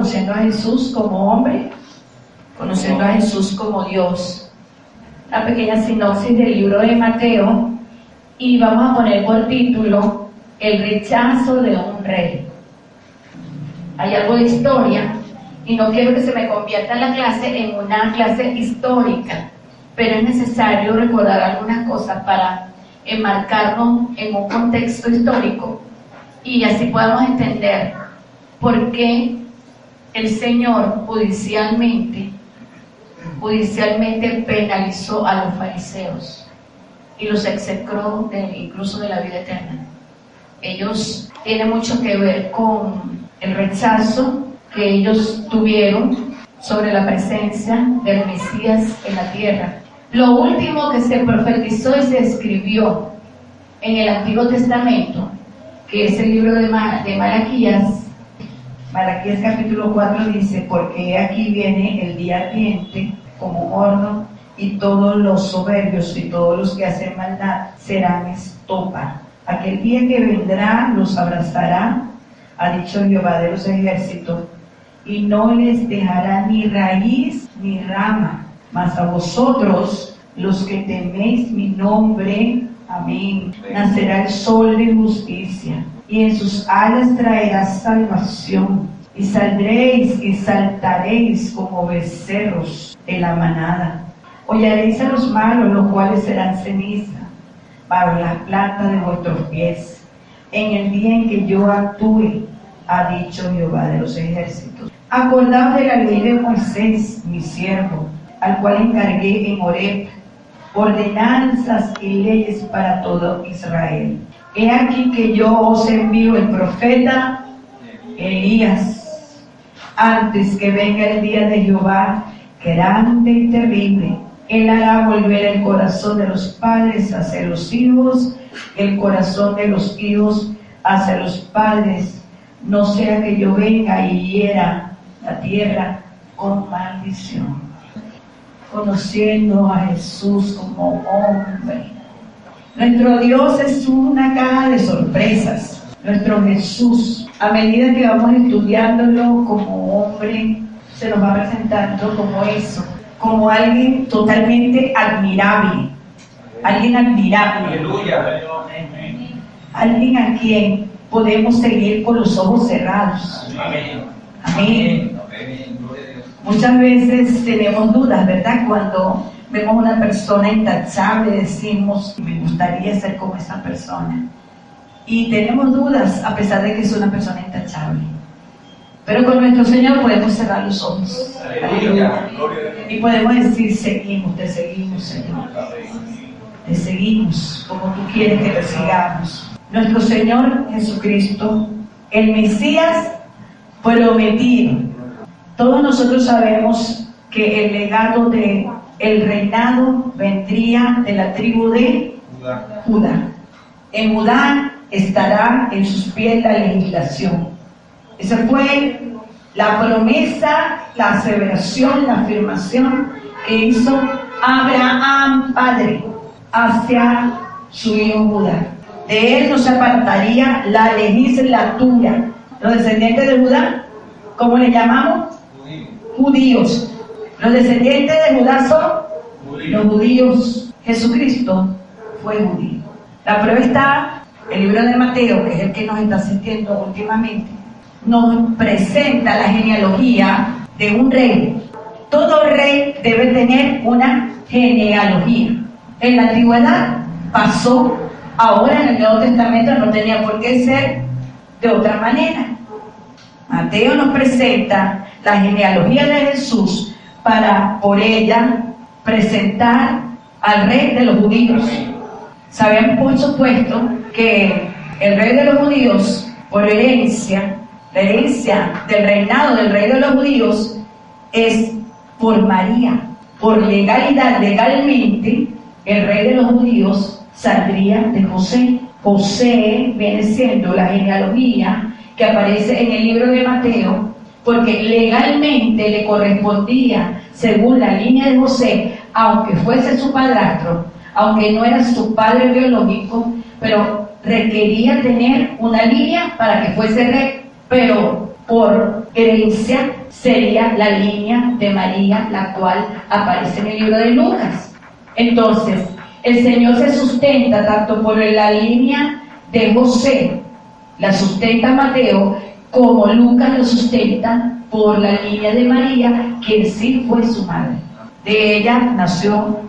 Conociendo a Jesús como hombre, conociendo a Jesús como Dios. Una pequeña sinopsis del libro de Mateo y vamos a poner por título El rechazo de un rey. Hay algo de historia y no quiero que se me convierta la clase en una clase histórica, pero es necesario recordar algunas cosas para enmarcarnos en un contexto histórico y así podamos entender por qué el Señor judicialmente penalizó a los fariseos y los execró incluso de la vida eterna. Ellos tienen mucho que ver con el rechazo que ellos tuvieron sobre la presencia del Mesías en la tierra. Lo último que se profetizó y se escribió en el Antiguo Testamento, que es el libro de Malaquías capítulo 4 dice: porque aquí viene el día ardiente como horno, y todos los soberbios y todos los que hacen maldad serán estopa. Aquel día que vendrá los abrazará, ha dicho Jehová de los ejércitos, y no les dejará ni raíz ni rama. Mas a vosotros, los que teméis mi nombre, amén, nacerá el sol de justicia, y en sus alas traerá salvación, y saldréis y saltaréis como becerros de la manada. Hollaréis a los malos, los cuales serán ceniza para la planta de vuestros pies, en el día en que yo actúe, ha dicho Jehová de los ejércitos. Acordaos de la ley de Moisés, mi siervo, al cual encargué en Horeb ordenanzas y leyes para todo Israel. He aquí que yo os envío el profeta Elías, antes que venga el día de Jehová, grande y terrible. Él hará volver el corazón de los padres hacia los hijos, el corazón de los hijos hacia los padres, no sea que yo venga y hiera la tierra con maldición. Conociendo a Jesús como hombre. Nuestro Dios es una caja de sorpresas. Nuestro Jesús, a medida que vamos estudiándolo como hombre, se nos va presentando como eso, como alguien totalmente admirable. Alguien admirable. Aleluya. Alguien a quien podemos seguir con los ojos cerrados. Amén. Amén. Muchas veces tenemos dudas, ¿verdad? Cuando vemos una persona intachable, decimos, me gustaría ser como esa persona. Y tenemos dudas a pesar de que es una persona intachable. Pero con nuestro Señor podemos cerrar los ojos. Aleluya. Y podemos decir, seguimos, te seguimos, Señor. Te seguimos como tú quieres que te sigamos. Nuestro Señor Jesucristo, el Mesías prometido. Todos nosotros sabemos que el legado de el reinado vendría de la tribu de Judá. En Judá estará en sus pies la legislación. Esa fue la promesa, la aseveración, la afirmación que hizo Abraham, padre, hacia su hijo Judá. De él no se apartaría la legislatura. Los descendientes de Judá, ¿cómo le llamamos? Judíos. Los descendientes de Judá son los judíos. Jesucristo fue judío. La prueba está, el libro de Mateo, que es el que nos está asistiendo últimamente, nos presenta la genealogía de un rey. Todo rey debe tener una genealogía. En la antigüedad pasó, ahora en el Nuevo Testamento no tenía por qué ser de otra manera. Mateo nos presenta la genealogía de Jesús para por ella presentar al rey de los judíos. Sabemos por supuesto que el rey de los judíos, por herencia, la herencia del reinado del rey de los judíos es por María. Por legalidad, legalmente, el rey de los judíos saldría de José. José viene siendo la genealogía que aparece en el libro de Mateo, porque legalmente le correspondía, según la línea de José, aunque fuese su padrastro, aunque no era su padre biológico, pero requería tener una línea para que fuese rey. Pero por herencia sería la línea de María, la cual aparece en el libro de Lucas. Entonces, el Señor se sustenta tanto por la línea de José, la sustenta Mateo, como Lucas lo sustenta por la línea de María, quien sí fue su madre. De ella nació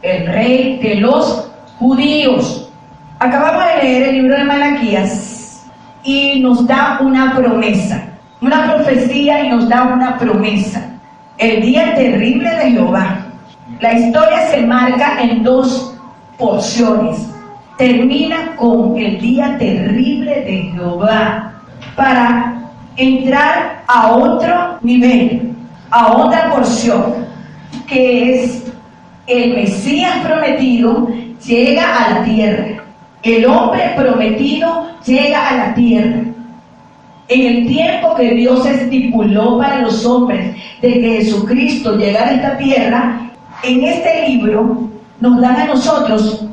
el rey de los judíos. Acabamos de leer el libro de Malaquías y nos da una promesa, una profecía, y nos da una promesa. El día terrible de Jehová. La historia se marca en dos porciones. Termina con el día terrible de Jehová para entrar a otro nivel, a otra porción, que es el Mesías prometido llega a la tierra. El hombre prometido llega a la tierra. En el tiempo que Dios estipuló para los hombres de que Jesucristo llegara a esta tierra, en este libro nos dan a nosotros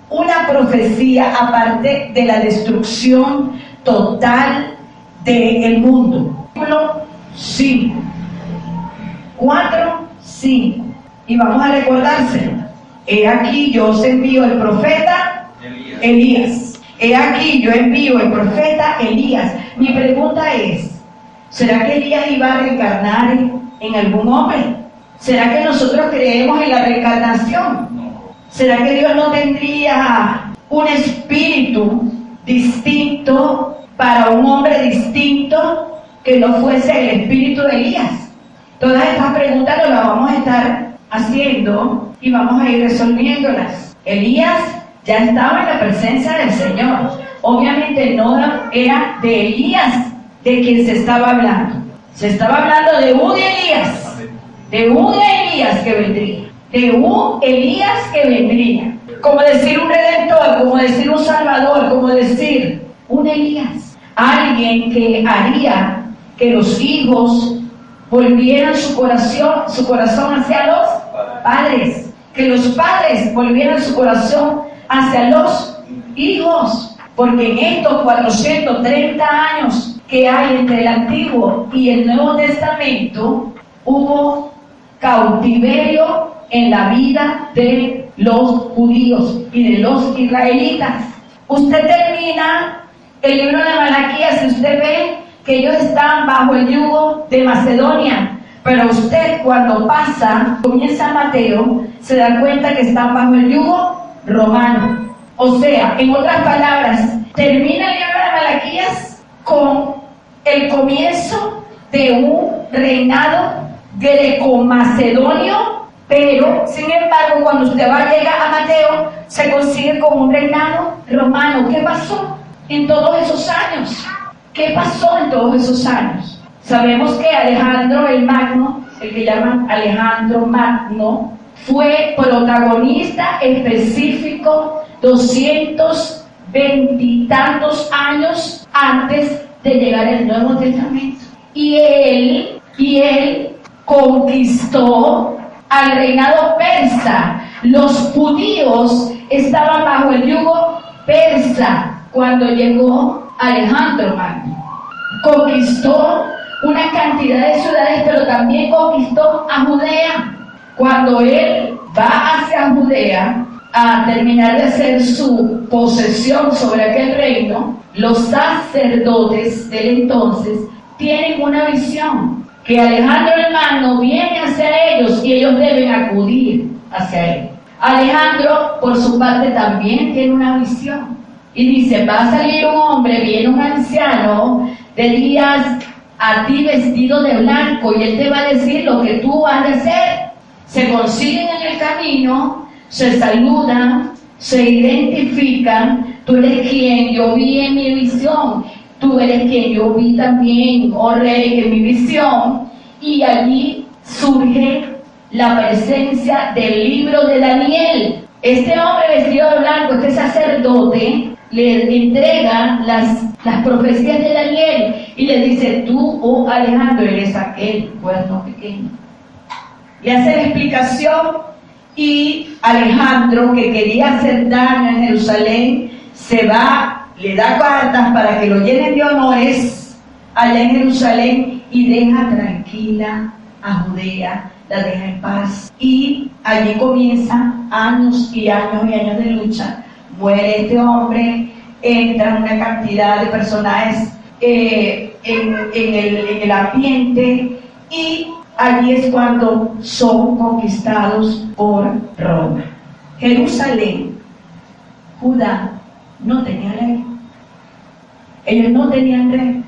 una profecía aparte de la destrucción total del mundo. 5, 4, 5. Y vamos a recordárselo. He aquí yo os envío el profeta Elías. He aquí yo envío el profeta Elías. Mi pregunta es, ¿será que Elías iba a reencarnar en algún hombre? ¿Será que nosotros creemos en la reencarnación? ¿Será que Dios no tendría un espíritu distinto para un hombre distinto que no fuese el espíritu de Elías? Todas estas preguntas nos las vamos a estar haciendo y vamos a ir resolviéndolas. Elías ya estaba en la presencia del Señor. Obviamente no era de Elías de quien se estaba hablando. Se estaba hablando de un Elías, de un Elías que vendría, de un Elías que vendría. Como decir un redentor, como decir un salvador, como decir un Elías. Alguien que haría que los hijos volvieran su corazón hacia los padres, que los padres volvieran su corazón hacia los hijos, porque en estos 430 años que hay entre el Antiguo y el Nuevo Testamento hubo cautiverio en la vida de los judíos y de los israelitas. Usted termina el libro de Malaquías y usted ve que ellos están bajo el yugo de Macedonia, pero usted cuando comienza Mateo, se da cuenta que están bajo el yugo romano. O sea, en otras palabras, termina el libro de Malaquías con el comienzo de un reinado greco-macedonio, pero sin embargo cuando usted llega a Mateo, se consigue con un reinado romano. ¿Qué pasó en todos esos años? ¿Qué pasó en todos esos años? Sabemos que Alejandro el Magno, el que llaman Alejandro Magno, fue protagonista específico 220 y tantos años antes de llegar el Nuevo Testamento. Y él conquistó al reinado persa. Los judíos estaban bajo el yugo persa cuando llegó Alejandro Magno. Conquistó una cantidad de ciudades, pero también conquistó a Judea. Cuando él va hacia Judea a terminar de hacer su posesión sobre aquel reino, los sacerdotes del entonces tienen una visión, que Alejandro el Magno viene hacia ellos y ellos deben acudir hacia él. Alejandro, por su parte, también tiene una visión y dice: va a salir un hombre, viene un anciano de días a ti vestido de blanco y él te va a decir lo que tú has de hacer. Se consiguen en el camino, se saludan, se identifican. Tú eres quien yo vi en mi visión, tú eres quien yo vi también, oh rey, en mi visión. Y allí surge la presencia del libro de Daniel. Este hombre vestido de blanco, este sacerdote, le entrega las profecías de Daniel y le dice: tú, oh Alejandro, eres aquel cuerno pequeño. Le hace la explicación y Alejandro, que quería hacer daño en Jerusalén, se va, le da cartas para que lo llenen de honores allá en Jerusalén y deja tranquila a Judea, la deja en paz. Y allí comienzan años y años y años de lucha. Muere este hombre, entran una cantidad de personajes en el ambiente, y allí es cuando son conquistados por Roma. Jerusalén, Judá, no tenía rey. Ellos no tenían rey.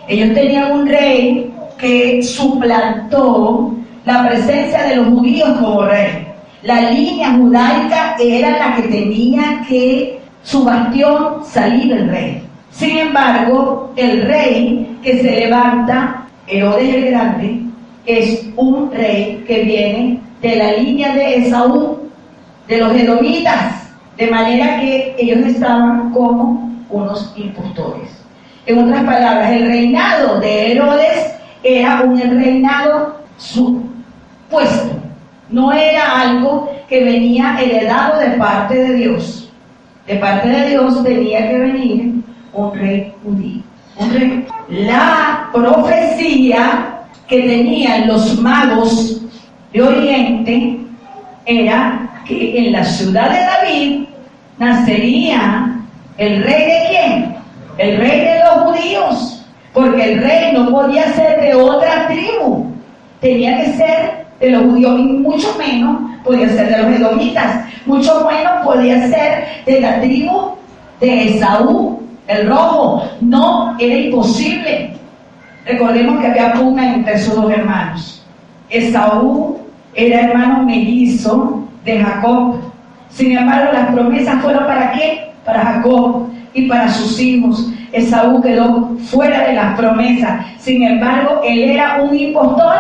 Ellos tenían un rey que suplantó la presencia de los judíos como rey. La línea judaica era la que tenía que, su bastión, salir del rey. Sin embargo, el rey que se levanta, Herodes el Grande, es un rey que viene de la línea de Esaú, de los edomitas, de manera que ellos estaban como unos impostores. En otras palabras, el reinado de Herodes era un reinado supuesto, no era algo que venía heredado de parte de Dios. De parte de Dios tenía que venir un rey judío, un rey. La profecía que tenían los magos de Oriente era que en la ciudad de David nacería el rey de ¿quién? El rey de los judíos, porque el rey no podía ser de otra tribu, tenía que ser de los judíos, y mucho menos podía ser de los edomitas, mucho menos podía ser de la tribu de Esaú, el rojo. No, era imposible. Recordemos que había pugna entre sus dos hermanos. Esaú era hermano mellizo de Jacob. Sin embargo, las promesas fueron ¿para qué? Para Jacob y para sus hijos. Esaú quedó fuera de las promesas. Sin embargo, él era un impostor.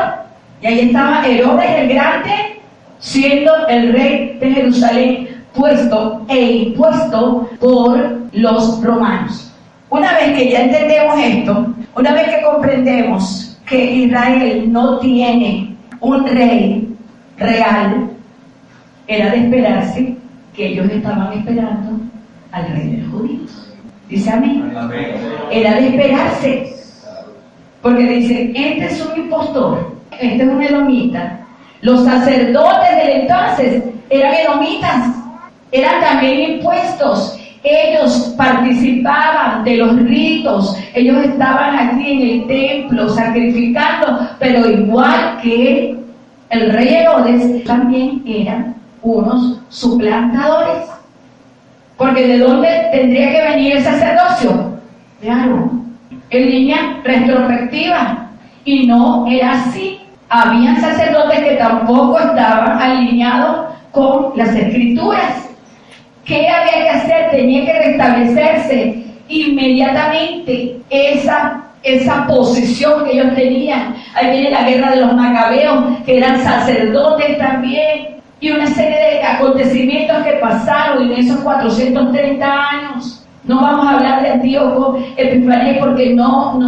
Y ahí estaba Herodes el Grande, siendo el rey de Jerusalén, puesto e impuesto por los romanos. Una vez que ya entendemos esto, una vez que comprendemos que Israel no tiene un rey real, era de esperarse que ellos estaban esperando al rey de los judíos. Dice amén. Era de esperarse, porque dicen, este es un impostor, este es un edomita. Los sacerdotes del entonces eran edomitas, eran también impuestos. Ellos participaban de los ritos, ellos estaban aquí en el templo sacrificando, pero igual que el rey Herodes, también eran unos suplantadores. Porque ¿de dónde tendría que venir el sacerdocio? De Aarón, en línea retrospectiva. Y no era así. Habían sacerdotes que tampoco estaban alineados con las escrituras. ¿Qué había que hacer? Tenía que restablecerse inmediatamente esa posición que ellos tenían. Ahí viene la guerra de los macabeos, que eran sacerdotes también, y una serie de acontecimientos que pasaron en esos 430 años. No vamos a hablar de Antíoco Epifanes porque no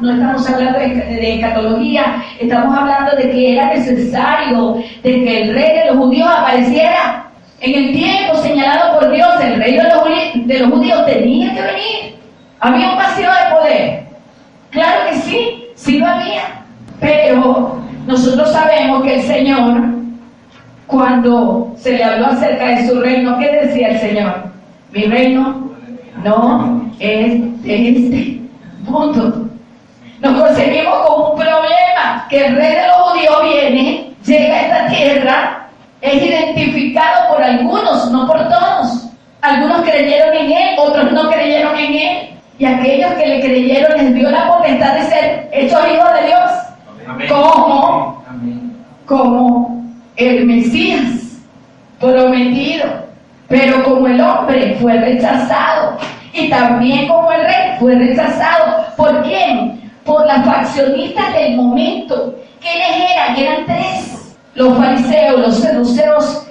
estamos hablando de escatología, estamos hablando de que era necesario de que el rey de los judíos apareciera. En el tiempo señalado por Dios, el rey de los judíos tenía que venir. ¿Había un vacío de poder? Claro que sí, sí lo había. Pero nosotros sabemos que el Señor, cuando se le habló acerca de su reino, ¿qué decía el Señor? Mi reino no es de este mundo. Nos conseguimos con un problema, que el rey de los judíos viene, llega a esta tierra, es identificado por algunos, no por todos. Algunos creyeron en él, otros no creyeron en él. Y aquellos que le creyeron les dio la potestad de ser hechos hijos de Dios. Amén. Como el Mesías prometido. Pero como el hombre fue rechazado, y también como el rey fue rechazado. ¿Por quién? Por las faccionistas del momento. ¿Quiénes eran? Eran tres. Los fariseos, los seduceos,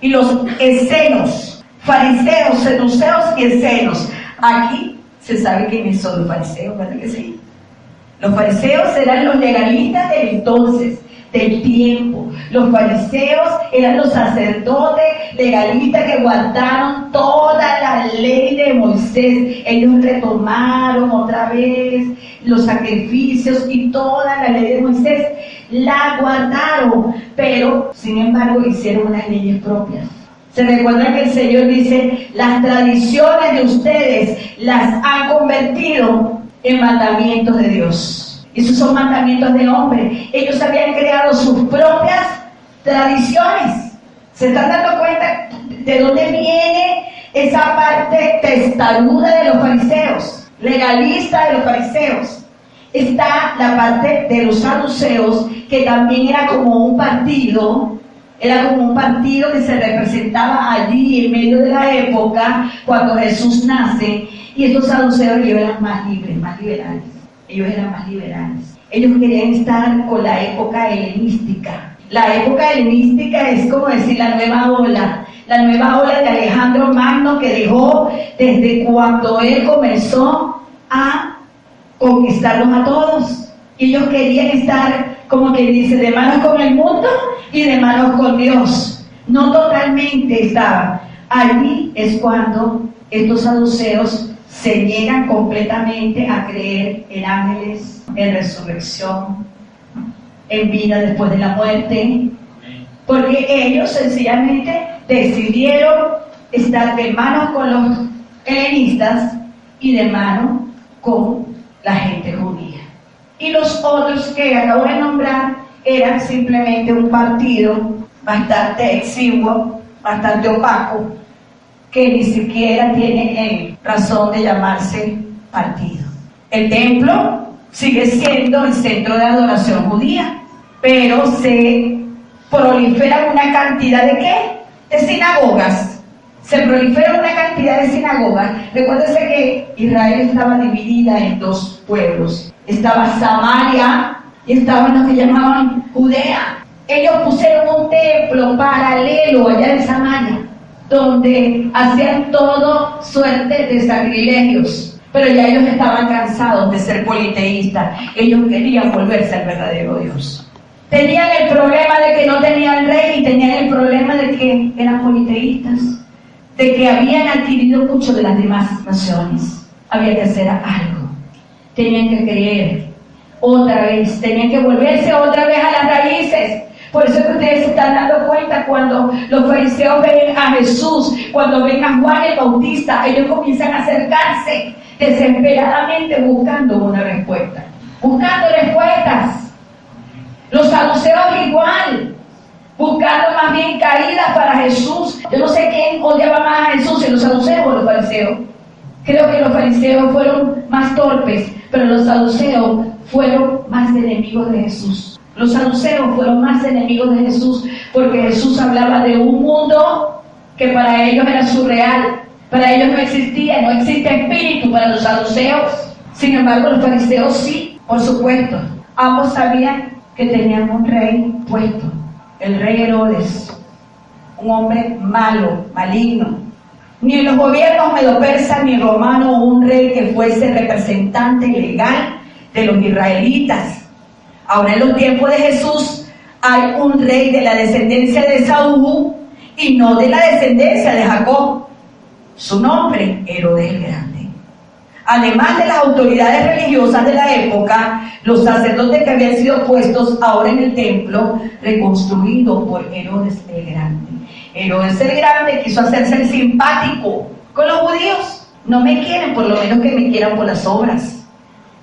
y los escenos. Fariseos, seduceos y escenos. Aquí se sabe quiénes son los fariseos, ¿verdad que sí? Los fariseos eran los legalistas del entonces, del tiempo. Los fariseos eran los sacerdotes legalistas que guardaron toda la ley de Moisés. Ellos retomaron otra vez los sacrificios y toda la ley de Moisés la guardaron, pero sin embargo hicieron unas leyes propias. Se recuerda que el Señor dice: las tradiciones de ustedes las han convertido en mandamientos de Dios. Esos son mandamientos de hombre. Ellos habían creado sus propias tradiciones. ¿Se están dando cuenta de dónde viene esa parte testaruda de los fariseos, legalista de los fariseos? Está la parte de los saduceos, que también era como un partido. Era como un partido que se representaba allí en medio de la época cuando Jesús nace. Y estos saduceos, ellos eran más libres, más liberales. Ellos eran más liberales. Ellos querían estar con la época helenística. La época helenística es como decir la nueva ola de Alejandro Magno, que dejó desde cuando él comenzó a conquistarlos a todos. Y ellos querían estar, como que dice, de manos con el mundo y de manos con Dios. No totalmente estaban. Allí es cuando estos saduceos se niegan completamente a creer en ángeles, en resurrección, en vida después de la muerte, porque ellos sencillamente decidieron estar de mano con los helenistas y de mano con la gente judía. Y los otros que acabo de nombrar eran simplemente un partido bastante exiguo, bastante opaco, que ni siquiera tiene razón de llamarse partido. El templo sigue siendo el centro de adoración judía, pero se prolifera una cantidad de ¿qué? De sinagogas. Se prolifera una cantidad de sinagogas. Recuérdense que Israel estaba dividida en dos pueblos. Estaba Samaria y estaban los que llamaban Judea. Ellos pusieron un templo paralelo allá en Samaria, donde hacían todo suerte de sacrilegios, pero ya ellos estaban cansados de ser politeístas. Ellos querían volverse al verdadero Dios. Tenían el problema de que no tenían rey, y tenían el problema de que eran politeístas, de que habían adquirido mucho de las demás naciones. Había que hacer algo. Tenían que creer otra vez, tenían que volverse otra vez a las raíces. Por eso es que ustedes se están dando cuenta cuando los fariseos ven a Jesús, cuando ven a Juan el Bautista, ellos comienzan a acercarse desesperadamente buscando una respuesta, buscando respuestas. Los saduceos igual, buscando más bien caídas para Jesús. Yo no sé quién odiaba más a Jesús, si los saduceos o los fariseos. Creo que los fariseos fueron más torpes, pero los saduceos fueron más enemigos de Jesús. Los saduceos fueron más enemigos de Jesús porque Jesús hablaba de un mundo que para ellos era surreal. Para ellos no existía, no existe espíritu para los saduceos. Sin embargo, los fariseos sí, por supuesto. Ambos sabían que tenían un rey puesto, el rey Herodes, un hombre malo, maligno. Ni en los gobiernos medo-persas ni romanos hubo un rey que fuese representante legal de los israelitas. Ahora en los tiempos de Jesús hay un rey de la descendencia de Saúl y no de la descendencia de Jacob. Su nombre, Herodes el Grande. Además de las autoridades religiosas de la época, los sacerdotes que habían sido puestos ahora en el templo, reconstruido por Herodes el Grande. Herodes el Grande quiso hacerse el simpático con los judíos. No me quieren, por lo menos que me quieran por las obras.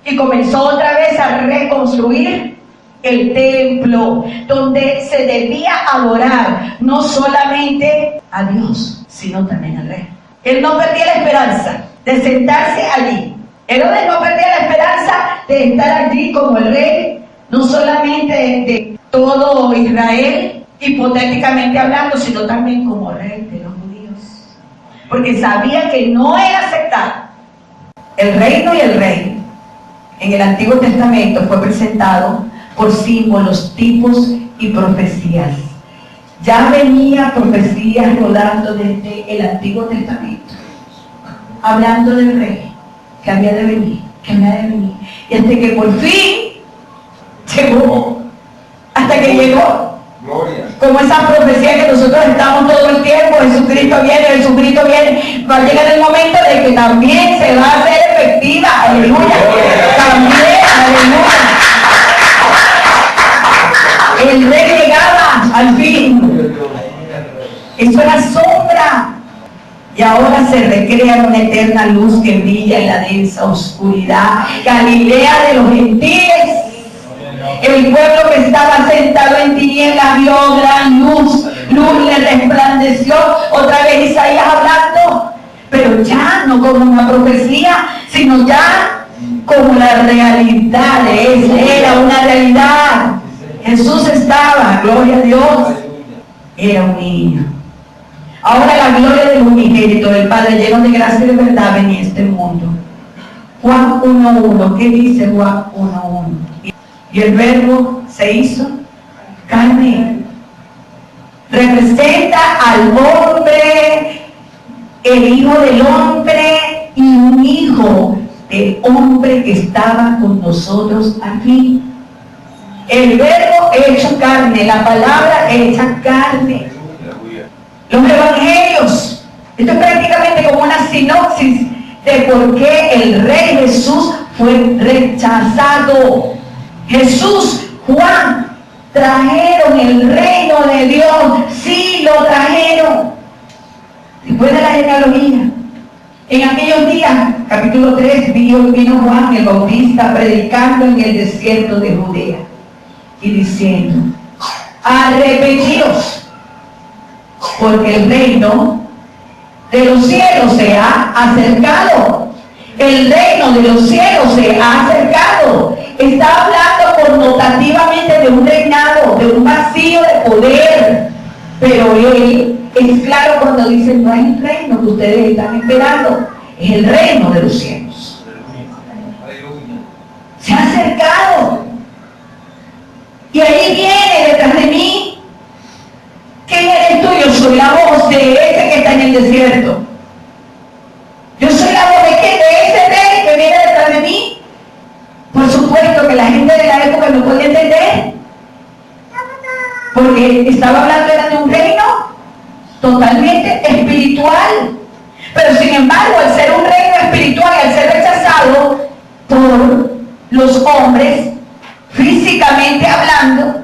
Y comenzó otra vez a reconstruir el templo, donde se debía adorar no solamente a Dios, sino también al rey. Él no perdía la esperanza de sentarse allí. Herodes no perdía la esperanza de estar allí como el rey, no solamente de todo Israel, hipotéticamente hablando, sino también como rey de los judíos. Porque sabía que no era aceptado. El reino y el rey en el Antiguo Testamento fue presentado por símbolos, tipos y profecías. Ya venía profecías rodando desde el Antiguo Testamento, hablando del rey que había de venir, y hasta que por fin llegó, hasta que llegó. Como esa profecía que nosotros estamos todo el tiempo, Jesucristo viene, va a llegar el momento de que también se va a hacer efectiva, aleluya, también, aleluya. El rey llegaba al fin, eso era sombra, y ahora se recrea una eterna luz que brilla en la densa oscuridad. Galilea de los gentiles. El pueblo que estaba sentado en tinieblas vio gran luz, luz le resplandeció. Otra vez Isaías hablando, pero ya no como una profecía, sino ya como la realidad. Era una realidad. Jesús estaba, gloria a Dios, era un niño. Ahora la gloria del unigénito del Padre, lleno de gracia y de verdad, venía a este mundo. Juan 1:1, ¿qué dice Juan 1:1? Y el verbo se hizo carne. Representa al hombre, el hijo del hombre y un hijo del hombre que estaba con nosotros aquí. El verbo hecho carne, la palabra hecha carne. Los evangelios, esto es prácticamente como una sinopsis de por qué el Rey Jesús fue rechazado. Jesús, Juan, trajeron el reino de Dios, sí lo trajeron. Después de la genealogía, en aquellos días, capítulo 3, vino Juan el Bautista predicando en el desierto de Judea y diciendo: arrepentidos, porque el reino de los cielos se ha acercado. El reino de los cielos se ha acercado. Está hablando connotativamente de un reinado, de un vacío de poder. Pero él es claro cuando dice: no es el reino que ustedes están esperando, es el reino de los cielos. Se ha acercado. Y ahí viene detrás de mí. ¿Quién eres tú? Yo soy la voz de ese que está en el desierto. Yo soy la voz de quién, de ese rey que viene detrás de mí. Por supuesto que la gente de la época no podía entender, porque estaba hablando de un reino totalmente espiritual. Pero sin embargo, al ser un reino espiritual y al ser rechazado por los hombres, físicamente hablando,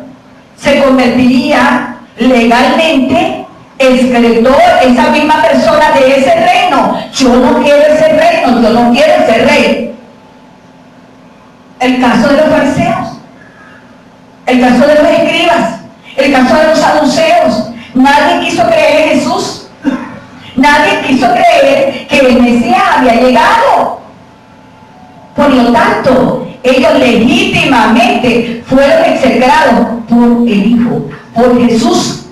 se convertiría legalmente escritor, esa misma persona de ese reino. Yo no quiero ese reino, yo no quiero ese rey. El caso de los fariseos, el caso de los escribas, el caso de los saduceos. Nadie quiso creer en Jesús. Nadie quiso creer que el Mesías había llegado. Por lo tanto, ellos legítimamente fueron execrados por el Hijo, por Jesús.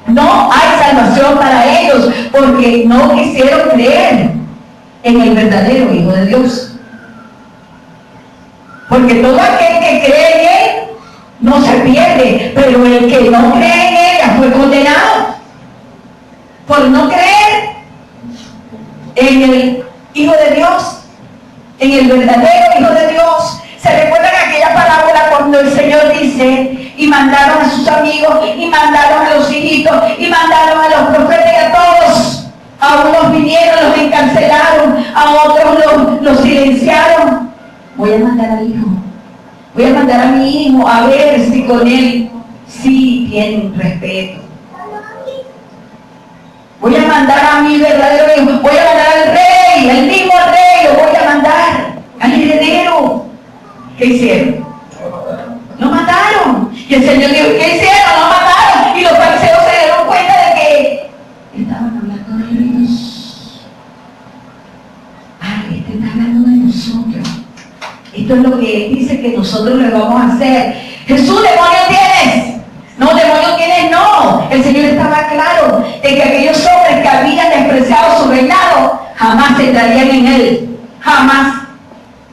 No hay salvación para ellos porque no quisieron creer en el verdadero Hijo de Dios. Porque todo aquel que cree en Él no se pierde, pero el que no cree en ella fue condenado por no creer en el Hijo de Dios, en el verdadero Hijo de Dios. ¿Se recuerdan aquella parábola cuando el Señor dice: y mandaron a sus amigos, y mandaron a los hijitos, y mandaron a los profetas y a todos? A unos vinieron, los encarcelaron, a otros los silenciaron. Voy a mandar al Hijo, voy a mandar a mi Hijo a ver si con él sí tienen respeto. Voy a mandar a mi verdadero Hijo, voy a mandar al Rey, al mismo Rey, lo voy a mandar al heredero. ¿Qué hicieron? Lo mataron. Y el Señor dijo: ¿qué hicieron? Lo mataron. Y los fariseos se dieron cuenta de que estaban hablando de ellos. Este está hablando de nosotros. Esto es lo que Él dice que nosotros le vamos a hacer. Jesús, demonio tienes. No, demonio tienes, no. El Señor estaba claro de que aquellos hombres que habían despreciado su reinado jamás entrarían en Él. Jamás.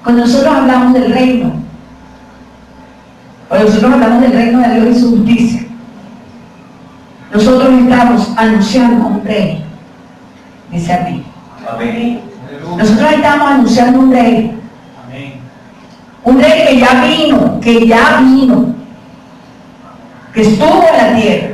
Cuando nosotros hablamos del reino, cuando nosotros hablamos del reino de Dios y su justicia, nosotros estamos anunciando un rey. Dice amén. Amén. Nosotros estamos anunciando un rey. Amén. Un rey que ya vino, que estuvo en la tierra,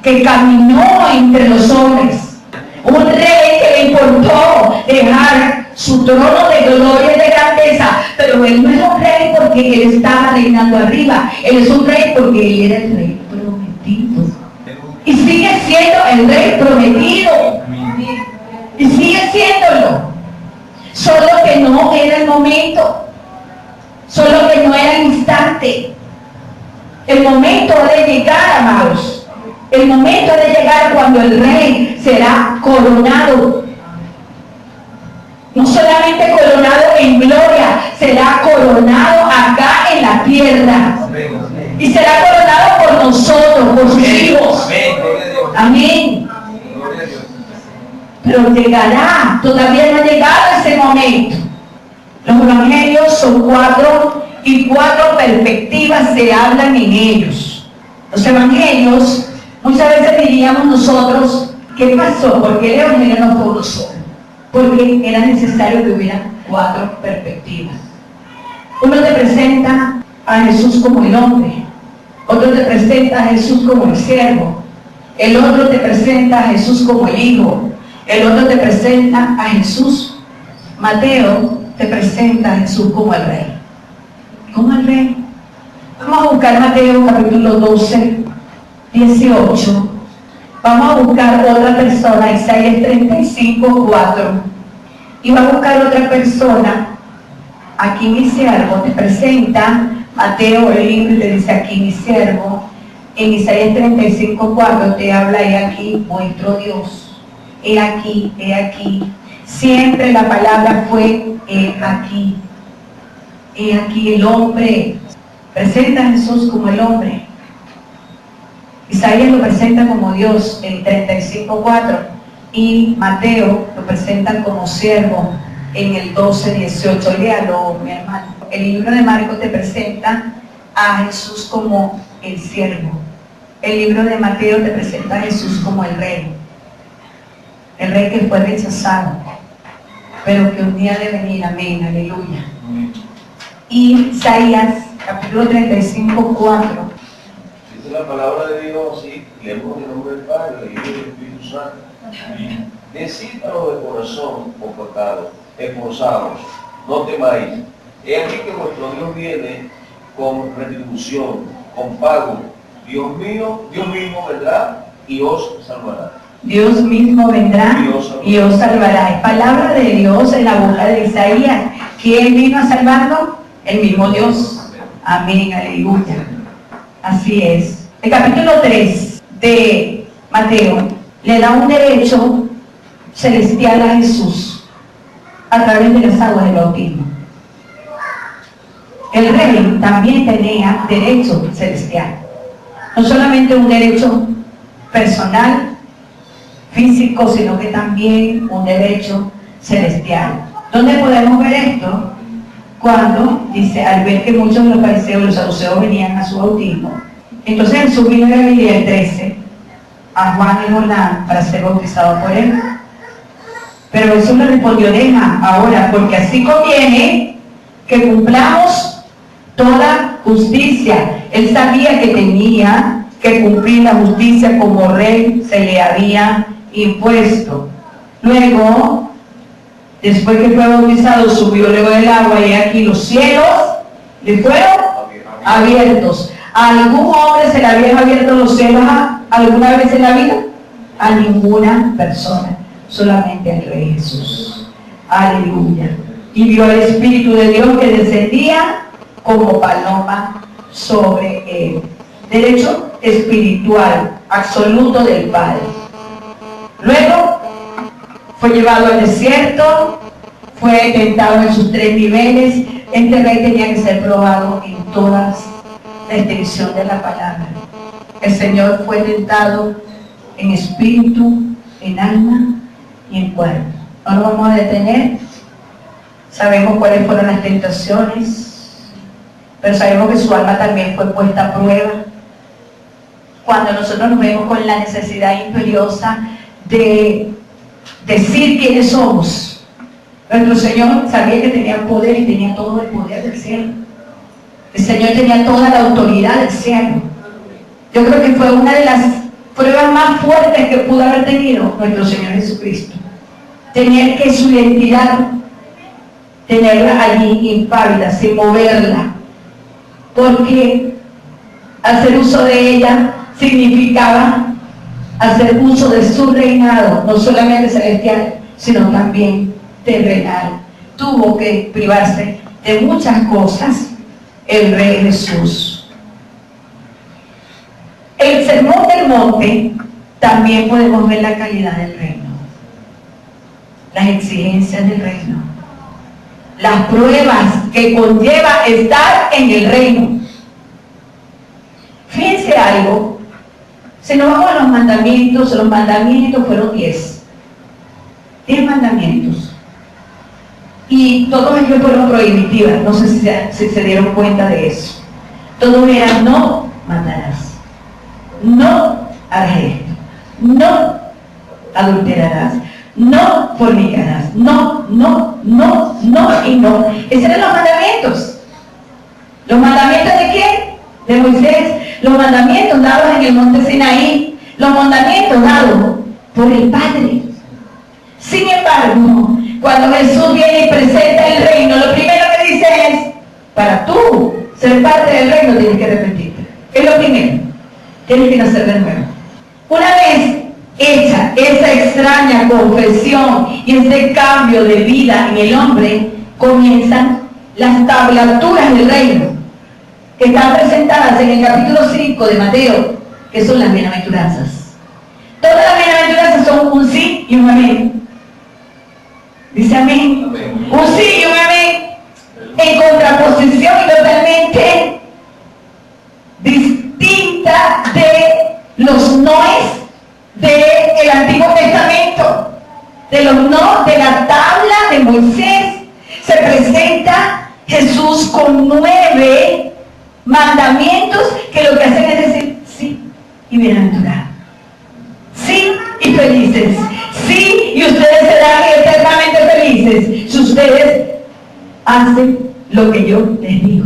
que caminó entre los hombres, un rey que le importó dejar su trono de gloria y de grandeza, pero él no es un rey porque él estaba reinando arriba, él es un rey porque él era el rey prometido. Y sigue siendo el rey prometido. Y sigue siéndolo. Solo que no era el momento. Solo que no era el instante. El momento ha de llegar, amados. El momento ha de llegar cuando el rey será coronado. No solamente coronado en gloria, será coronado acá en la tierra. Y será coronado por nosotros, por sus hijos. Amén. Pero llegará, todavía no ha llegado ese momento. Los evangelios son 4 y 4 perspectivas se hablan en ellos. Los evangelios, muchas veces diríamos nosotros, ¿qué pasó? Porque el evangelio no fue uno solo. Porque era necesario que hubiera 4 perspectivas. Uno te presenta a Jesús como el hombre, otro te presenta a Jesús como el siervo, el otro te presenta a Jesús como el hijo, el otro te presenta a Jesús. Mateo te presenta a Jesús como el rey. ¿Cómo el rey? Vamos a buscar Mateo capítulo 12, 18. Vamos a buscar otra persona, Isaías 35, 4. Y va a buscar otra persona. Aquí mi siervo te presenta, Mateo el libro te dice aquí mi siervo. En Isaías 35, 4 te habla, he aquí vuestro Dios. He aquí, he aquí. Siempre la palabra fue he aquí. He aquí el hombre. Presenta a Jesús como el hombre. Isaías lo presenta como Dios en 35:4 y Mateo lo presenta como siervo en el 12:18. Léalo, mi hermano. El libro de Marcos te presenta a Jesús como el siervo. El libro de Mateo te presenta a Jesús como el rey que fue rechazado, pero que un día debe venir. Amén, aleluya. Y Isaías capítulo 35:4. Dice la palabra de Dios, sí, leemos en el nombre del Padre, del Hijo y del Espíritu Santo. Decídalo de corazón, confortados, esforzados, no temáis. He aquí que vuestro Dios viene con retribución, con pago. Dios mismo vendrá y os salvará. Dios mismo vendrá y os salvará. Es palabra de Dios en la boca de Isaías. ¿Quién vino a salvarlo? El mismo Dios. Amén, aleluya. Así es. El capítulo 3 de Mateo le da un derecho celestial a Jesús a través de las aguas del bautismo. El rey también tenía derecho celestial. No solamente un derecho personal, físico, sino que también un derecho celestial. ¿Dónde podemos ver esto? Cuando dice, al ver que muchos de los fariseos y los saduceos venían a su bautismo, entonces Jesús vino de Galilea el 13 a Juan el Jordán para ser bautizado por él. Pero Jesús le respondió, deja ahora, porque así conviene que cumplamos toda justicia. Él sabía que tenía que cumplir la justicia como rey se le había impuesto. Luego, después que fue bautizado, subió luego del agua y aquí los cielos le fueron abiertos. ¿A algún hombre se le habían abierto los cielos alguna vez en la vida? A ninguna persona, solamente al Rey Jesús. Aleluya. Y vio al Espíritu de Dios que descendía como paloma sobre él. Derecho espiritual absoluto del Padre. Luego fue llevado al desierto, fue tentado en sus 3 niveles. Este rey tenía que ser probado en todas la extensión de la palabra. El Señor fue tentado en espíritu, en alma y en cuerpo. No nos vamos a detener. Sabemos cuáles fueron las tentaciones, pero sabemos que su alma también fue puesta a prueba. Cuando nosotros nos vemos con la necesidad imperiosa de decir quiénes somos, nuestro Señor sabía que tenía poder y tenía todo el poder del cielo. El Señor tenía toda la autoridad del cielo. Yo creo que fue una de las pruebas más fuertes que pudo haber tenido nuestro Señor Jesucristo. Tener que su identidad, tenerla allí impávida, sin moverla, porque hacer uso de ella significaba hacer uso de su reinado, no solamente celestial, sino también terrenal. Tuvo que privarse de muchas cosas el Rey Jesús. El Sermón del Monte también podemos ver la calidad del reino, las exigencias del reino, las pruebas que conlleva estar en el reino. Fíjense algo, si nos vamos a los mandamientos fueron 10 mandamientos, y todos ellos fueron prohibitivas. No sé si se dieron cuenta de eso. Todos eran: no matarás, no harás esto, no adulterarás, no fornicarás, no y no. Esos eran los mandamientos. ¿Los mandamientos de quién? De Moisés. Los mandamientos dados en el monte Sinaí, los mandamientos dados por el Padre. Sin embargo, cuando Jesús viene y presenta el reino, lo primero que dice es: para tú ser parte del reino tienes que arrepentirte. Es lo primero, tienes que nacer de nuevo. Una vez hecha esa extraña confesión y ese cambio de vida en el hombre, comienzan las tablaturas del reino, que están presentadas en el capítulo 5 de Mateo, que son las bienaventuranzas. Todas las bienaventuranzas son un sí y un amén. Dice amén. Amén. Un sí y un amén, en contraposición y totalmente distinta de los noes del Antiguo Testamento, de los no de la tabla de Moisés. Se presenta Jesús con 9 mandamientos que lo que hacen es decir sí y bienaventurado, sí y felices, sí y ustedes serán eternamente felices si ustedes hacen lo que yo les digo.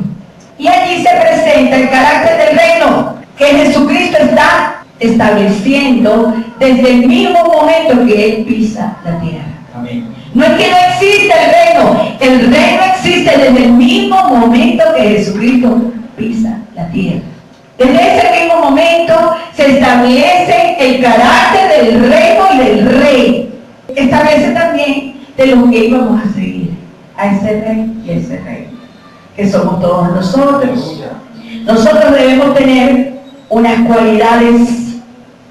Y allí se presenta el carácter del reino que Jesucristo está estableciendo desde el mismo momento que Él pisa la tierra. Amén. No es que no exista el reino existe desde el mismo momento que Jesucristo pisa la tierra. Desde ese mismo momento se establece el carácter del reino y del rey. Establece también de lo que íbamos a seguir, a ese rey y a ese rey, que somos todos nosotros. Nosotros debemos tener unas cualidades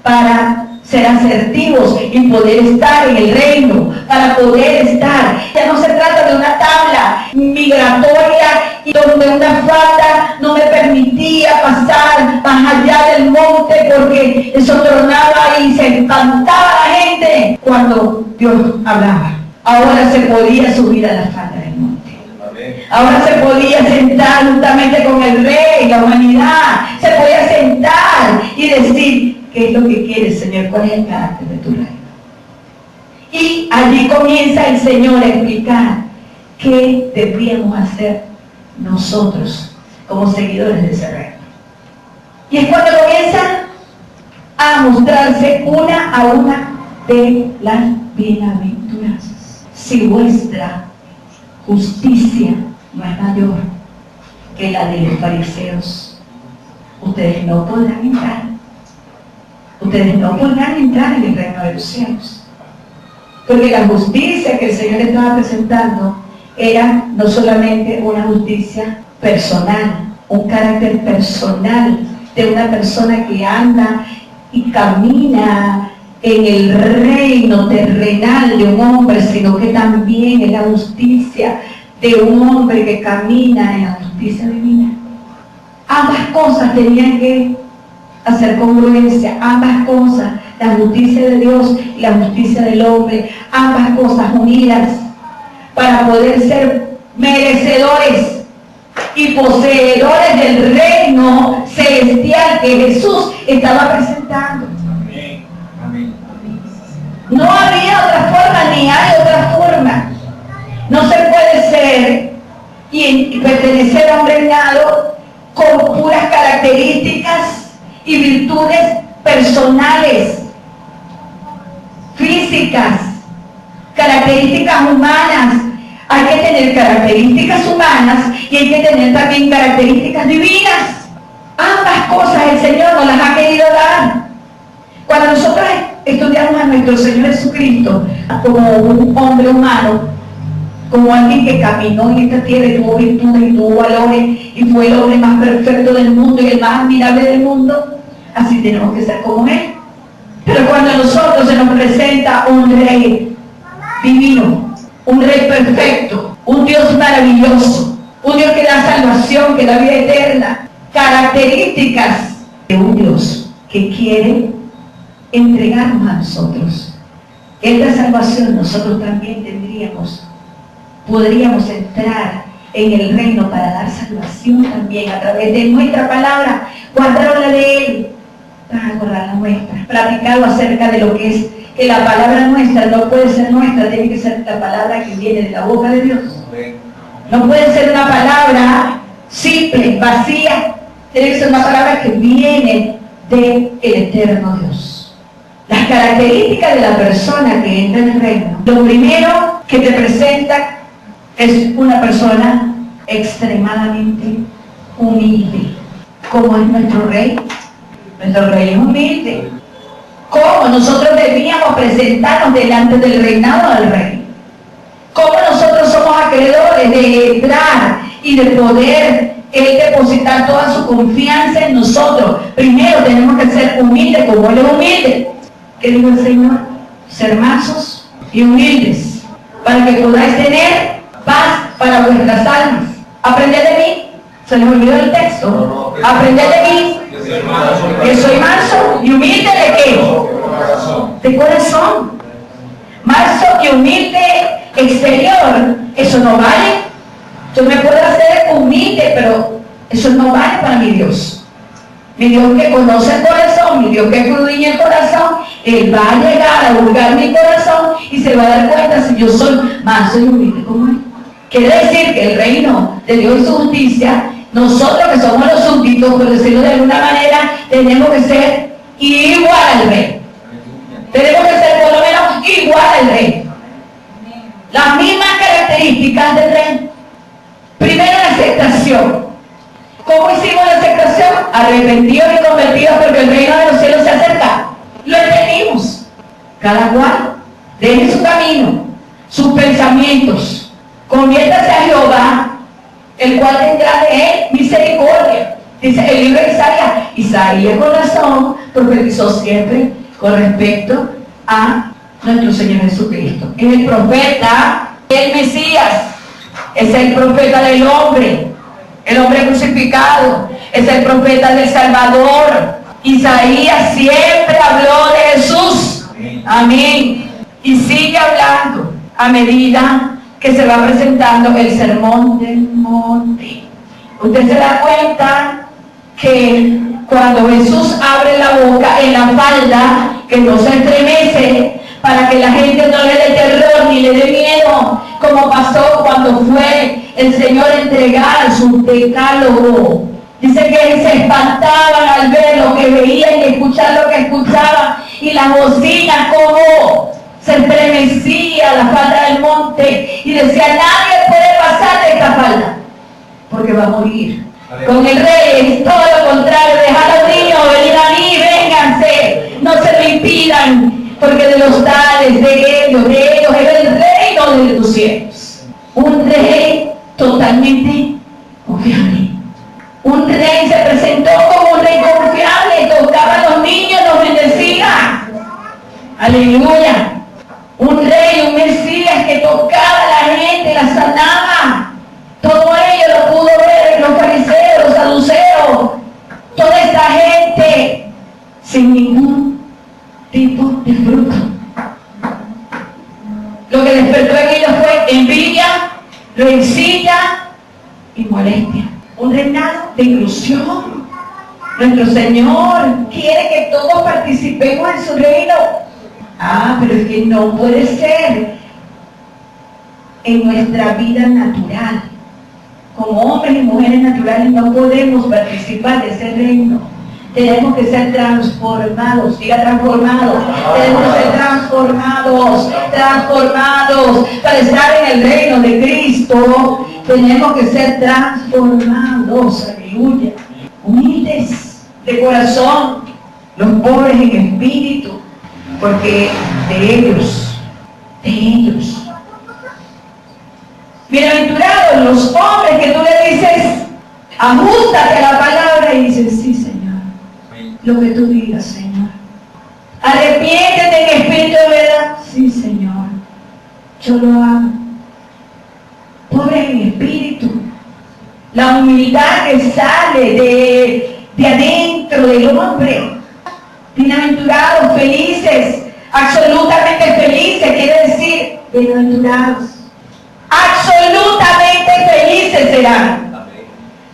para ser asertivos y poder estar en el reino, para poder estar. Ya no se trata de una tabla migratoria y donde una falda no me permitía pasar más allá del monte porque eso tronaba y se espantaba la gente cuando Dios hablaba. Ahora se podía subir a la falda del monte. Ahora se podía sentar juntamente con el rey, la humanidad. Se podía sentar y decir: ¿qué es lo que quieres, Señor? ¿Cuál es el carácter de tu reino? Y allí comienza el Señor a explicar qué deberíamos hacer nosotros como seguidores de ese reino. Y es cuando comienza a mostrarse una a una de las bienaventuranzas. Si vuestra justicia no es mayor que la de los fariseos, ustedes no podrán entrar. Ustedes no podrán entrar en el reino de los cielos. Porque la justicia que el Señor estaba presentando era no solamente una justicia personal, un carácter personal de una persona que anda y camina en el reino terrenal de un hombre, sino que también es la justicia de un hombre que camina en la justicia divina. Ambas cosas tenían que hacer congruencia, ambas cosas, la justicia de Dios y la justicia del hombre, ambas cosas unidas para poder ser merecedores y poseedores del reino celestial que Jesús estaba presentando. Amén. Amén. No había otra forma, ni hay otra forma. No se puede ser y pertenecer a un reinado con puras características y virtudes personales, físicas, características humanas. Hay que tener características humanas y hay que tener también características divinas. Ambas cosas el Señor nos las ha querido dar. Cuando nosotros estudiamos a nuestro Señor Jesucristo como un hombre humano, como alguien que caminó en esta tierra y tuvo virtudes y tuvo valores y fue el hombre más perfecto del mundo y el más admirable del mundo, así tenemos que ser como Él. Pero cuando a nosotros se nos presenta un Rey divino, un Rey perfecto, un Dios maravilloso, un Dios que da salvación, que da vida eterna, características de un Dios que quiere entregarnos a nosotros. Esta salvación nosotros también podríamos entrar en el reino para dar salvación también a través de nuestra palabra, guardar la de Él, para guardar la nuestra, platicarlo acerca de lo que es, que la palabra nuestra no puede ser nuestra, tiene que ser la palabra que viene de la boca de Dios. No puede ser una palabra simple, vacía, tiene que ser una palabra que viene del eterno Dios. Las características de la persona que entra en el reino, lo primero que te presenta es una persona extremadamente humilde, como es nuestro Rey. Nuestro Rey es humilde. ¿Cómo nosotros debíamos presentarnos delante del reinado del Rey? ¿Cómo nosotros somos acreedores de entrar y de poder Él depositar toda su confianza en nosotros? Primero tenemos que ser humildes como Él es humilde. ¿Qué dijo el Señor? Ser mansos y humildes, para que podáis tener paz para vuestras almas. Aprended de mí. Se les olvidó el texto. Aprended de mí, que soy manso y humilde ¿de qué? De corazón. Manso y humilde exterior, eso no vale. Yo me puedo hacer humilde, pero eso no vale para mi Dios. Mi Dios que conoce el corazón, mi Dios que escudriña el corazón, Él va a llegar a juzgar mi corazón y se va a dar cuenta si yo soy manso y humilde como Él. Quiere decir que el reino de Dios y su justicia, nosotros que somos los súbditos, por decirlo de alguna manera, tenemos que ser igual al Rey. Tenemos que ser por lo menos igual al Rey. Las mismas características del Rey. Primero, la aceptación. ¿Cómo hicimos la aceptación? Arrepentidos y convertidos porque el reino de los cielos se acerca. Lo entendimos. Cada cual deje su camino, sus pensamientos. Conviértase a Jehová, el cual tendrá de él misericordia. Dice el libro de Isaías. Isaías con razón profetizó siempre con respecto a nuestro Señor Jesucristo. Es el profeta, el Mesías, es el profeta del hombre, el hombre crucificado, es el profeta del Salvador. Isaías siempre habló de Jesús. Amén. Y sigue hablando a medida que se va presentando el sermón del monte. Usted se da cuenta que cuando Jesús abre la boca en la falda, que no se estremece, para que la gente no le dé terror ni le dé miedo, como pasó cuando fue el Señor a entregar su decálogo. Dice que se espantaban al ver lo que veían y escuchar lo que escuchaban, y las bocinas como se estremecía la falda del monte y decía: nadie puede pasar de esta falda porque va a morir. Con el Rey es todo lo contrario. Dejad a los niños venir a mí, vénganse, no se lo impidan, porque de los tales de ellos es el reino de los cielos. Un Rey totalmente confiable. Un Rey se presentó como un Rey confiable, tocaba a los niños, los bendecía. Aleluya. Un Rey, un Mesías que tocaba a la gente, la sanaba. Todo ello lo pudo ver los fariseos, los saduceos, toda esta gente sin ningún tipo de fruto. Lo que despertó en ellos fue envidia, rencilla y molestia. Un reinado de inclusión. Nuestro Señor quiere que todos participemos en su reino. Pero es que no puede ser en nuestra vida natural. Como hombres y mujeres naturales no podemos participar de ese reino. Tenemos que ser transformados, diga transformados. Tenemos que ser transformados para estar en el reino de Cristo. Tenemos que ser transformados, aleluya. Humildes de corazón, los pobres en espíritu, porque de ellos. Bienaventurados los hombres que tú le dices, ajústate a la palabra y dices, sí, Señor. Lo que tú digas, Señor. Arrepiéntete en espíritu de verdad. Sí, Señor. Yo lo hago. Pobre en espíritu. La humildad que sale de adentro del hombre. Bienaventurados, felices, absolutamente felices, quiere decir, bienaventurados. Absolutamente felices serán.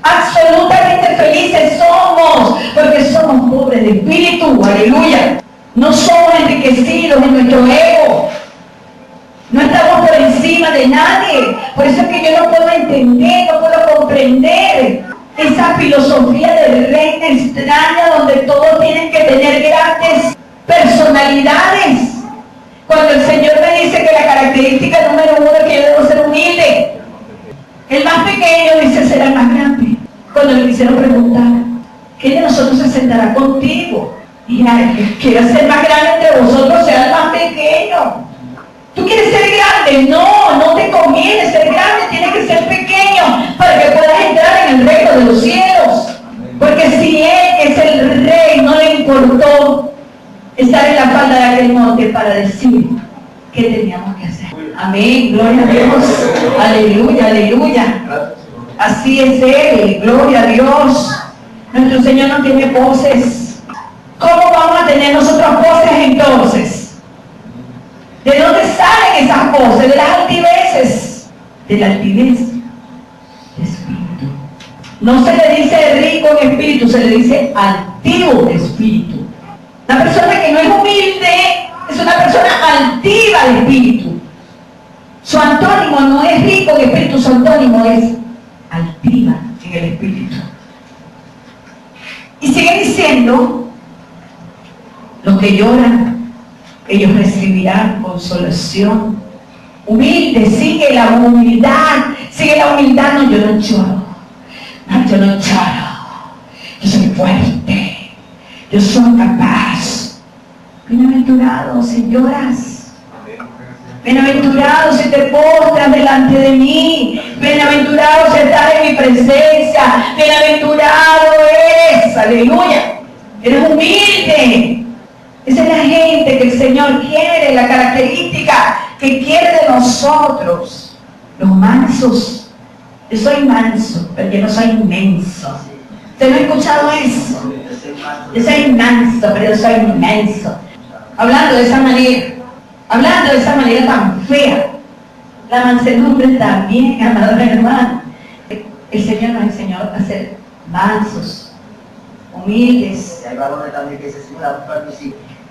Absolutamente felices somos, porque somos pobres de espíritu, aleluya. No somos enriquecidos en nuestro ego. No estamos por encima de nadie. Por eso es que yo no puedo entender, no puedo comprender esa filosofía del reino extraña donde todos tienen que tener grandes personalidades. Cuando el Señor me dice que la característica número 1 es que yo debo ser humilde. El más pequeño dice será el más grande. Cuando le quisieron preguntar, ¿quién de nosotros se sentará contigo? Y el que quiera ser más grande entre vosotros sea el más pequeño. ¿Tú quieres ser grande? No, no te conviene ser grande, tienes que ser pequeño para que puedas entrar en el reino de los cielos. Porque si Él, que es el Rey, no le importó estar en la falda de aquel monte para decir qué teníamos que hacer. Amén, gloria a Dios. Aleluya, aleluya. Así es Él, gloria a Dios. Nuestro Señor no tiene poses. ¿Cómo vamos a tener nosotros poses entonces? ¿De dónde salen esas poses? De las altiveces. De la altivez de espíritu. No se le dice rico en espíritu, se le dice altivo de espíritu. La persona que no es humilde es una persona altiva de espíritu. Su antónimo no es rico en espíritu, su antónimo es altiva en el espíritu. Y sigue diciendo, los que lloran, ellos recibirán consolación. Humilde, sigue la humildad, no, yo no lloro, no, yo no lloro, yo soy fuerte, yo soy capaz. Bienaventurado si lloras. Bienaventurado si te postras delante de mí. Bienaventurado si estás en mi presencia. Bienaventurado eres, aleluya. Eres humilde. Esa es la gente que el Señor quiere, la característica que quiere de nosotros. Los mansos. Yo soy manso, pero yo no soy inmenso. ¿Usted no ha escuchado eso? Yo soy manso, pero yo soy inmenso. Hablando de esa manera tan fea. La mansedumbre también, amados hermanos. El Señor nos enseñó a ser mansos, humildes.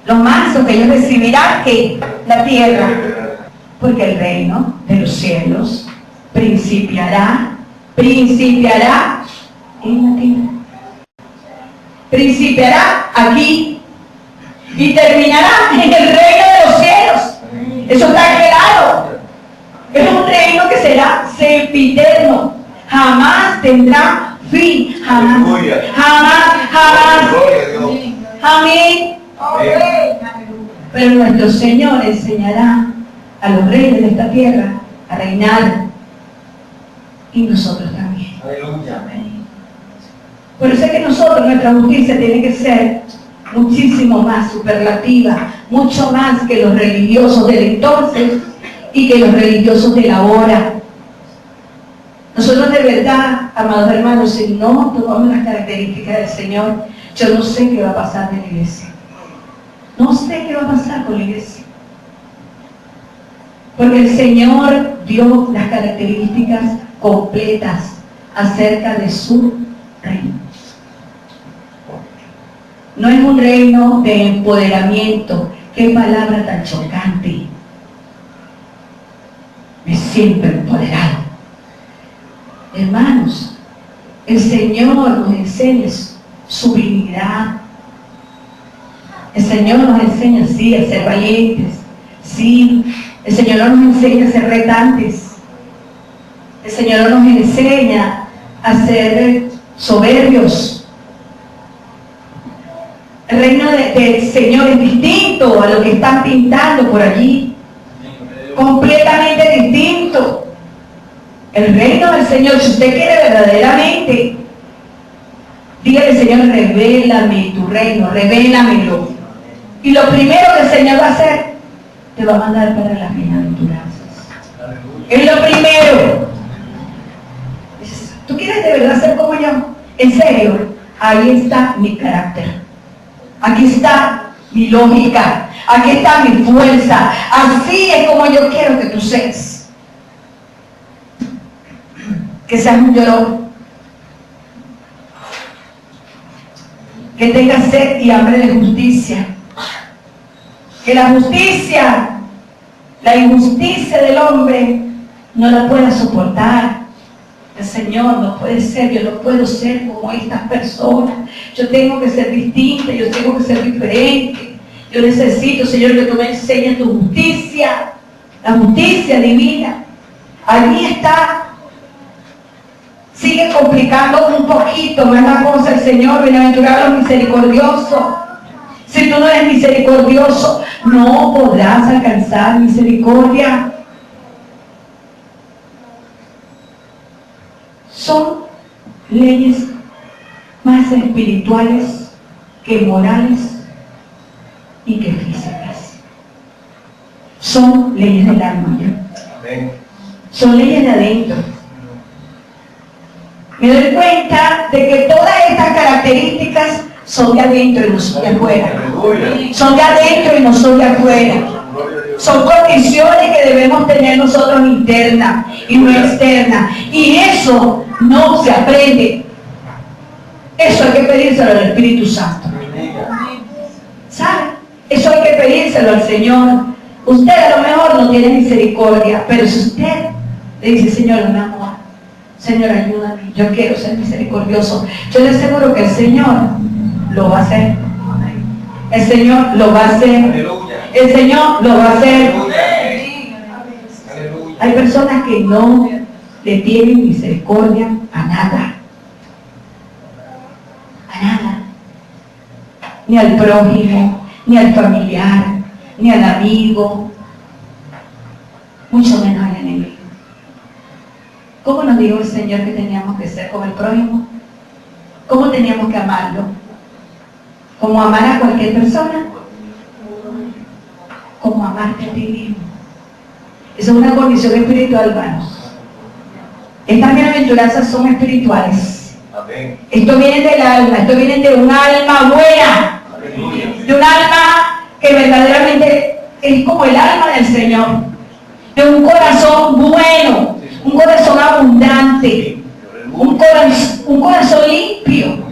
Los mansos que ellos recibirán que la tierra, porque el reino de los cielos principiará en la tierra. Principiará aquí y terminará en el reino de los cielos. Eso está claro. Es un reino que será sempiterno. Jamás tendrá fin. Jamás. Amén. Pero nuestro Señor enseñará a los reyes de esta tierra a reinar. Y nosotros también. Por eso es que nosotros, nuestra justicia tiene que ser muchísimo más superlativa, mucho más que los religiosos del entonces y que los religiosos de la hora. Nosotros de verdad, amados hermanos, si no tomamos las características del Señor, yo no sé qué va a pasar en la iglesia. No sé qué va a pasar con la iglesia. Porque el Señor dio las características completas acerca de su reino. No es un reino de empoderamiento. Qué palabra tan chocante. Me siento empoderado. Hermanos, el Señor nos enseña su dignidad. El Señor nos enseña, sí, a ser valientes, sí. El Señor nos enseña a ser retantes. El Señor nos enseña a ser soberbios. El reino del Señor es distinto a lo que están pintando por allí. Completamente distinto. El reino del Señor, si usted quiere verdaderamente, dígale, Señor, revélame tu reino, revélamelo. Y lo primero que el Señor va a hacer, te va a mandar para las bienaventuranzas. Es lo primero. ¿Tú quieres de verdad ser como yo? En serio, ahí está mi carácter. Aquí está mi lógica. Aquí está mi fuerza. Así es como yo quiero que tú seas. Que seas un llorón. Que tengas sed y hambre de justicia. Que la justicia, la injusticia del hombre no la pueda soportar. El Señor no puede ser, yo no puedo ser como estas personas. Yo tengo que ser distinta, yo tengo que ser diferente. Yo necesito, Señor, que tú me enseñes tu justicia, la justicia divina. Allí está. Sigue complicando un poquito más la cosa el Señor, bienaventurado los misericordiosos. Si tú no eres misericordioso, no podrás alcanzar misericordia. Son leyes más espirituales que morales y que físicas. Son leyes del alma. Son leyes de adentro. Me doy cuenta de que todas estas características son de adentro y no son de afuera. Son de adentro y no son de afuera. Son condiciones que debemos tener nosotros internas y no externas. Y eso no se aprende. Eso hay que pedírselo al Espíritu Santo. ¿Sabe? Eso hay que pedírselo al Señor. Usted a lo mejor no tiene misericordia, pero si usted le dice, Señor, mi amor, Señor, ayúdame, yo quiero ser misericordioso, yo le aseguro que el Señor lo va a hacer. El Señor lo va a hacer. El Señor lo va a hacer. Hay personas que no le tienen misericordia a nada. A nada. Ni al prójimo, ni al familiar, ni al amigo, mucho menos al enemigo. ¿Cómo nos dijo el Señor que teníamos que ser como el prójimo? ¿Cómo teníamos que amarlo? ¿Como amar a cualquier persona? Como amarte a ti mismo. Eso es una condición espiritual, hermanos. Estas bienaventuranzas son espirituales. Amén. Esto viene del alma, esto viene de un alma buena. Aleluya. De un alma que verdaderamente es como el alma del Señor. De un corazón bueno, un corazón abundante, un corazón limpio.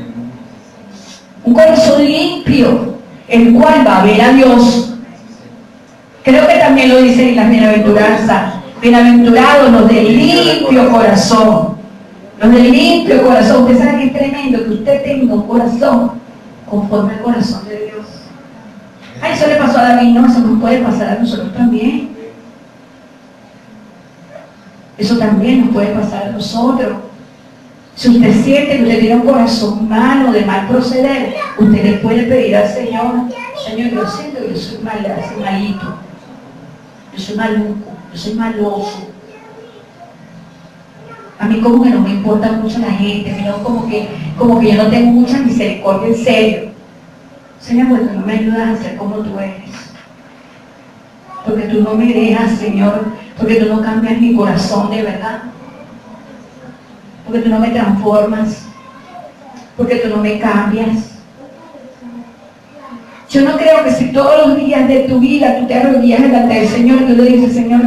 Un corazón limpio, el cual va a ver a Dios. Creo que también lo dice en las bienaventuranzas. Bienaventurados los de limpio corazón. Los de limpio corazón. Usted sabe que es tremendo que usted tenga un corazón conforme al corazón de Dios. Ay, eso le pasó a David, no, eso nos puede pasar a nosotros también. Eso también nos puede pasar a nosotros. Si usted siente que usted tiene un corazón malo, de mal proceder, usted le puede pedir al Señor, Señor, yo siento que yo soy malito, yo soy maluco, yo soy maloso. A mí como que no me importa mucho la gente, sino como que yo no tengo mucha misericordia en serio. Señor, porque tú no me ayudas a ser como tú eres. Porque tú no me dejas, Señor, porque tú no cambias mi corazón de verdad. Porque tú no me transformas, porque tú no me cambias. Yo no creo que si todos los días de tu vida tú te arrodillas delante del Señor y tú le dices, Señor,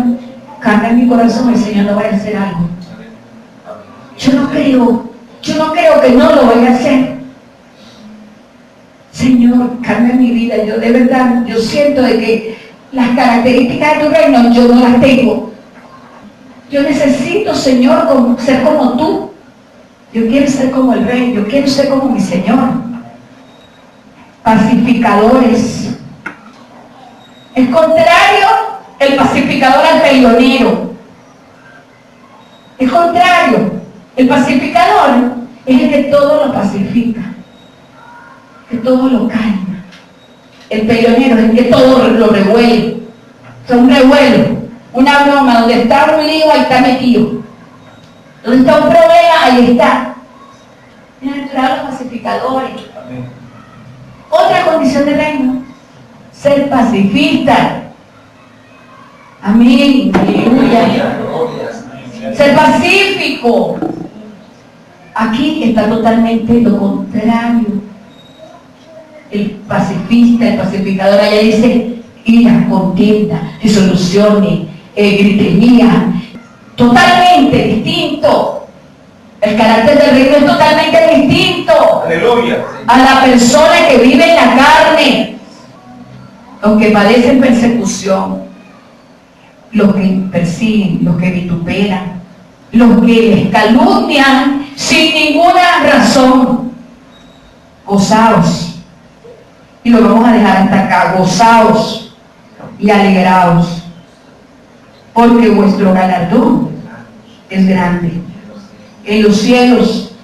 cambia mi corazón, el Señor no vaya a hacer algo. Yo no creo que no lo vaya a hacer. Señor, cambia mi vida. Yo de verdad, yo siento de que las características de tu reino yo no las tengo. Yo necesito, Señor, ser como tú. Yo quiero ser como el Rey, yo quiero ser como mi Señor. pacificadores. Es contrario el pacificador al peleonero. Es contrario. El pacificador es el que todo lo pacifica, que todo lo calma. El peleonero es el que todo lo revuelve. O sea, un revuelo, una broma, donde está un lío, ahí está metido. Donde está un problema, ahí está. Bienaventurados los pacificadores. Amén. Otra condición del reino, ser pacifista. Amén. Aleluya. Ser pacífico. Aquí está totalmente lo contrario. El pacifista, el pacificador, allá dice ira, contienda, disoluciones, gritería. Totalmente distinto. El carácter del reino es totalmente distinto. Aleluya. A la persona que vive en la carne, los que padecen persecución, los que persiguen, los que vituperan, los que les calumnian sin ninguna razón. Gozaos. Y lo vamos a dejar hasta acá. Gozaos y alegraos, porque vuestro galardón es grande en los cielos,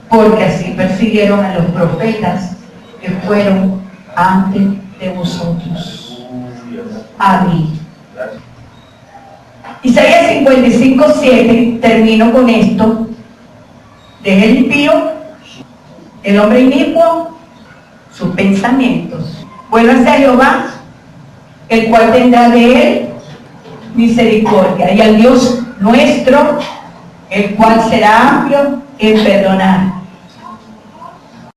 porque así persiguieron a los profetas que fueron antes de vosotros. Amén. Isaías 55:7, termino con esto. Deje el impío, el hombre inicuo, sus pensamientos. Vuélvase a Jehová, el cual tendrá de él misericordia, y al Dios nuestro, el cual será amplio en perdonar.